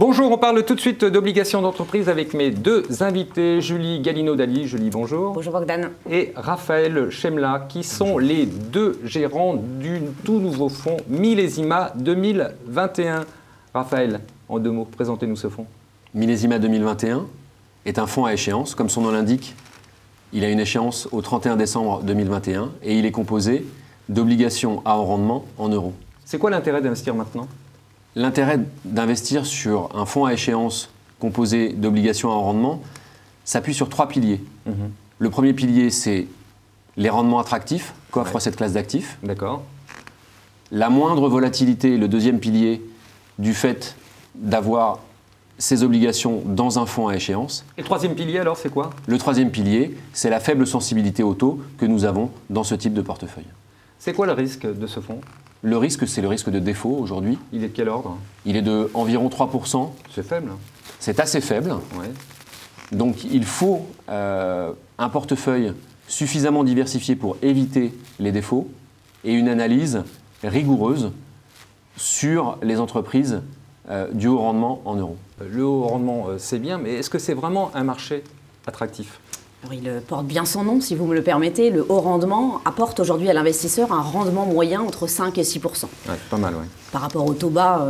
Bonjour, on parle tout de suite d'obligations d'entreprise avec mes deux invités, Julie Gallinaud-Dali. Julie, bonjour. Bonjour Bogdan. Et Raphaël Chemla, qui sont les deux gérants du tout nouveau fonds Millésima 2021. Raphaël, en deux mots, présentez-nous ce fonds. Millésima 2021 est un fonds à échéance. Comme son nom l'indique, il a une échéance au 31 décembre 2021 et il est composé d'obligations à haut rendement en euros. C'est quoi l'intérêt d'investir maintenant ? L'intérêt d'investir sur un fonds à échéance composé d'obligations à haut rendement s'appuie sur trois piliers. Le premier pilier, c'est les rendements attractifs qu'offre cette classe d'actifs. D'accord. La moindre volatilité, le deuxième pilier, du fait d'avoir ces obligations dans un fonds à échéance. Et le troisième pilier, alors, c'est quoi ? Le troisième pilier, c'est la faible sensibilité au taux que nous avons dans ce type de portefeuille. C'est quoi le risque de ce fonds ? Le risque, c'est le risque de défaut aujourd'hui. Il est de quel ordre ? Il est de environ 3%. C'est faible. C'est assez faible. Ouais. Donc il faut un portefeuille suffisamment diversifié pour éviter les défauts et une analyse rigoureuse sur les entreprises du haut rendement en euros. Le haut rendement, c'est bien, mais est-ce que c'est vraiment un marché attractif ? Alors, il porte bien son nom, si vous me le permettez. Le haut rendement apporte aujourd'hui à l'investisseur un rendement moyen entre 5 et 6 %. Ouais, pas mal, oui. Par rapport au taux bas,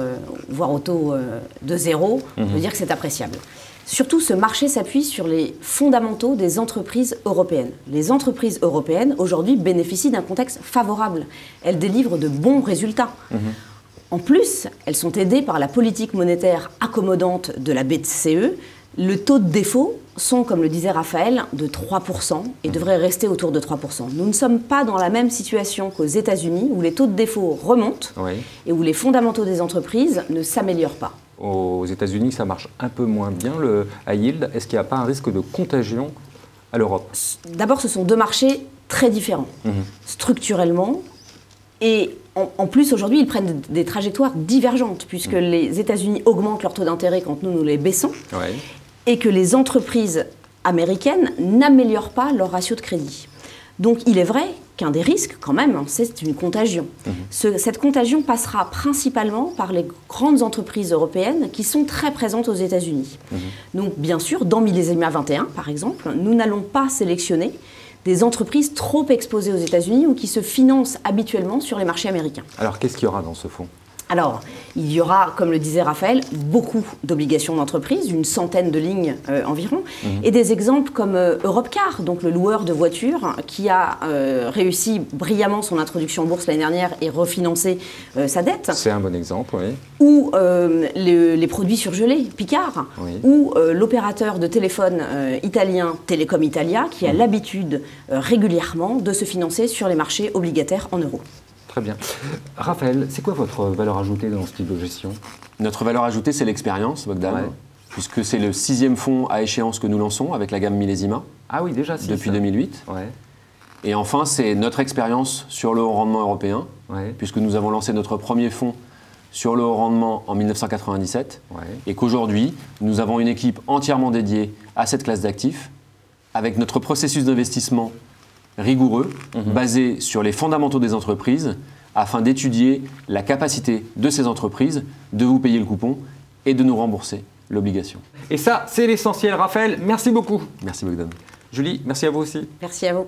voire au taux de zéro, on peut dire que c'est appréciable. Surtout, ce marché s'appuie sur les fondamentaux des entreprises européennes. Les entreprises européennes, aujourd'hui, bénéficient d'un contexte favorable. Elles délivrent de bons résultats. En plus, elles sont aidées par la politique monétaire accommodante de la BCE. Le taux de défaut sont, comme le disait Raphaël, de 3% et devraient rester autour de 3%. Nous ne sommes pas dans la même situation qu'aux États-Unis, où les taux de défaut remontent et où les fondamentaux des entreprises ne s'améliorent pas. Aux États-Unis, ça marche un peu moins bien, le high yield. Est-ce qu'il n'y a pas un risque de contagion à l'Europe ? D'abord, ce sont deux marchés très différents, structurellement. Et en plus, aujourd'hui, ils prennent des trajectoires divergentes, puisque les États-Unis augmentent leur taux d'intérêt quand nous les baissons, et que les entreprises américaines n'améliorent pas leur ratio de crédit. Donc il est vrai qu'un des risques, quand même, c'est une contagion. Cette contagion passera principalement par les grandes entreprises européennes qui sont très présentes aux États-Unis. Donc bien sûr, dans Millésima 21, par exemple, nous n'allons pas sélectionner des entreprises trop exposées aux États-Unis ou qui se financent habituellement sur les marchés américains. Alors qu'est-ce qu'il y aura dans ce fonds ? Alors, il y aura, comme le disait Raphaël, beaucoup d'obligations d'entreprise, une centaine de lignes environ, et des exemples comme Europcar, donc le loueur de voitures, qui a réussi brillamment son introduction en bourse l'année dernière et refinancé sa dette. C'est un bon exemple, oui. Ou les produits surgelés, Picard, ou l'opérateur de téléphone italien Telecom Italia, qui a l'habitude régulièrement de se financer sur les marchés obligataires en euros. Très bien. Raphaël, c'est quoi votre valeur ajoutée dans ce type de gestion ? Notre valeur ajoutée, c'est l'expérience, Bogdan, puisque c'est le 6e fonds à échéance que nous lançons avec la gamme Millésima. Ah oui, déjà, depuis 2008. Et enfin, c'est notre expérience sur le haut rendement européen, puisque nous avons lancé notre premier fonds sur le haut rendement en 1997, et qu'aujourd'hui, nous avons une équipe entièrement dédiée à cette classe d'actifs, avec notre processus d'investissement rigoureux, basé sur les fondamentaux des entreprises, afin d'étudier la capacité de ces entreprises de vous payer le coupon et de nous rembourser l'obligation. Et ça, c'est l'essentiel. Raphaël, merci beaucoup. Merci Bogdan. Julie, merci à vous aussi. Merci à vous.